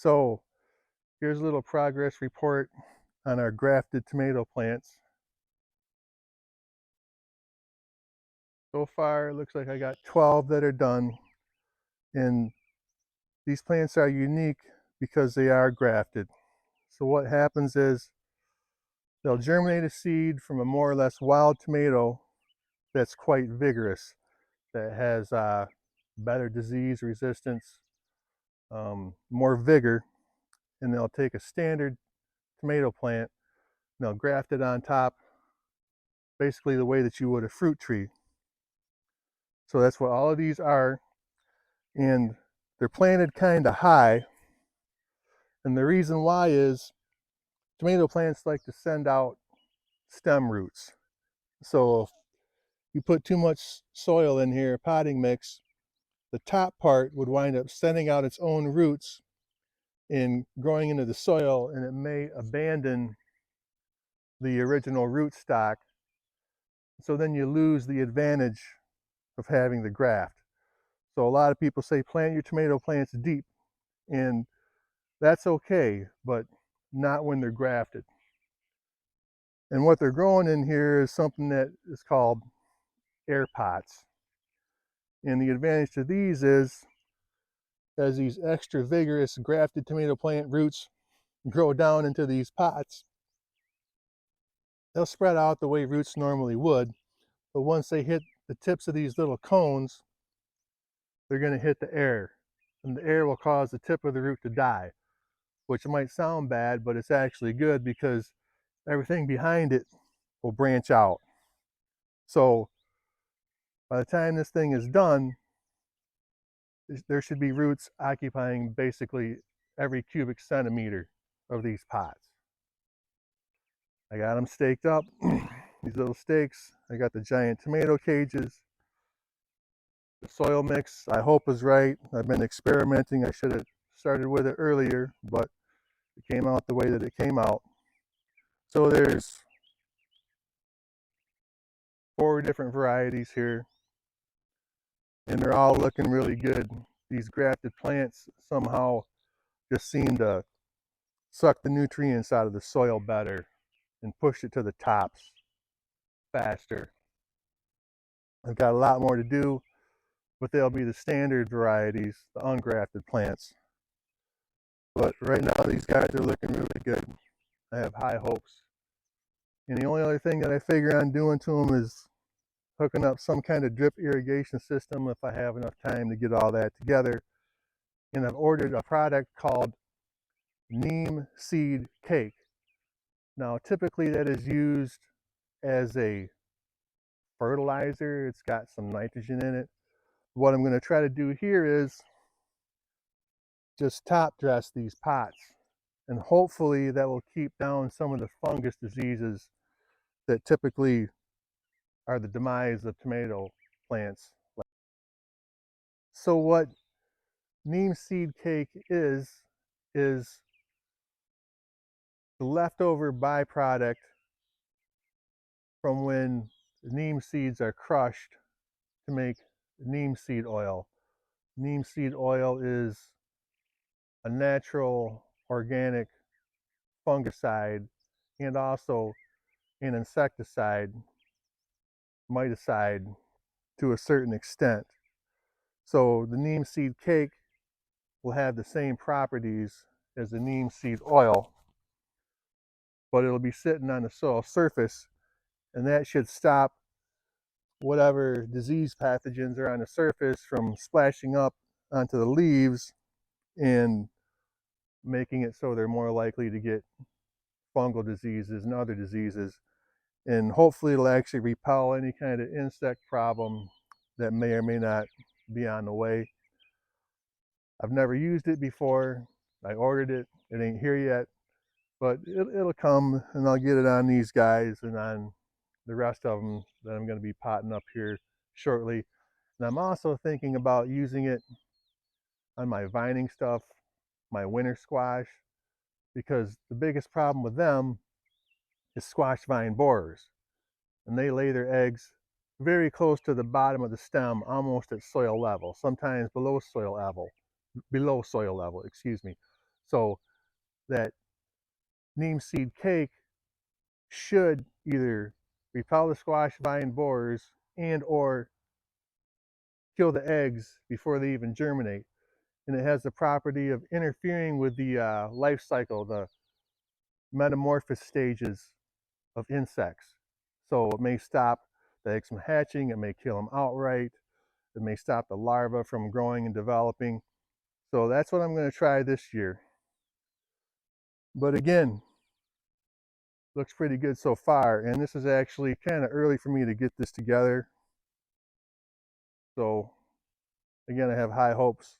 So here's a little progress report on our grafted tomato plants. So far, it looks like I got 12 that are done. And these plants are unique because they are grafted. So what happens is they'll germinate a seed from a more or less wild tomato that's quite vigorous, that has better disease resistance, more vigor, and they'll take a standard tomato plant and they'll graft it on top, basically the way that you would a fruit tree. So that's what all of these are, and they're planted kind of high, and the reason why is tomato plants like to send out stem roots. So if you put too much soil in here, potting mix, the top part would wind up sending out its own roots and growing into the soil, and it may abandon the original root stock. So then you lose the advantage of having the graft. So a lot of people say plant your tomato plants deep, and that's okay, but not when they're grafted. And what they're growing in here is something that is called air pots. And the advantage to these is, as these extra vigorous grafted tomato plant roots grow down into these pots, they'll spread out the way roots normally would, but once they hit the tips of these little cones, they're going to hit the air, and the air will cause the tip of the root to die, which might sound bad, but it's actually good because everything behind it will branch out. So by the time this thing is done, there should be roots occupying basically every cubic centimeter of these pots. I got them staked up, these little stakes. I got the giant tomato cages. The soil mix, I hope, is right. I've been experimenting. I should have started with it earlier, but it came out the way that it came out. So there's 4 different varieties here, and they're all looking really good. These grafted plants somehow just seem to suck the nutrients out of the soil better and push it to the tops faster. I've got a lot more to do, but they'll be the standard varieties, the ungrafted plants. But right now these guys are looking really good. I have high hopes. And the only other thing that I figure on doing to them is hooking up some kind of drip irrigation system if I have enough time to get all that together. And I've ordered a product called neem seed cake. Now typically that is used as a fertilizer. It's got some nitrogen in it. What I'm going to try to do here is just top dress these pots, and hopefully that will keep down some of the fungus diseases that typically are the demise of tomato plants. So what neem seed cake is the leftover byproduct from when neem seeds are crushed to make neem seed oil. Neem seed oil is a natural organic fungicide and also an insecticide, miticide to a certain extent. So the neem seed cake will have the same properties as the neem seed oil, but it'll be sitting on the soil surface, and that should stop whatever disease pathogens are on the surface from splashing up onto the leaves and making it so they're more likely to get fungal diseases and other diseases. And hopefully it'll actually repel any kind of insect problem that may or may not be on the way. I've never used it before. I ordered it. It ain't here yet, but it'll come, and I'll get it on these guys and on the rest of them that I'm going to be potting up here shortly. And I'm also thinking about using it on my vining stuff, my winter squash, because the biggest problem with them is squash vine borers. And they lay their eggs very close to the bottom of the stem, almost at soil level, sometimes below soil level, excuse me. So that neem seed cake should either repel the squash vine borers and or kill the eggs before they even germinate. And it has the property of interfering with the life cycle, the metamorphosis stages of insects. So it may stop the eggs from hatching, it may kill them outright, it may stop the larva from growing and developing. So that's what I'm going to try this year. But again, looks pretty good so far, and this is actually kind of early for me to get this together. So again, I have high hopes,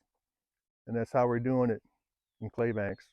and that's how we're doing it in clay banks.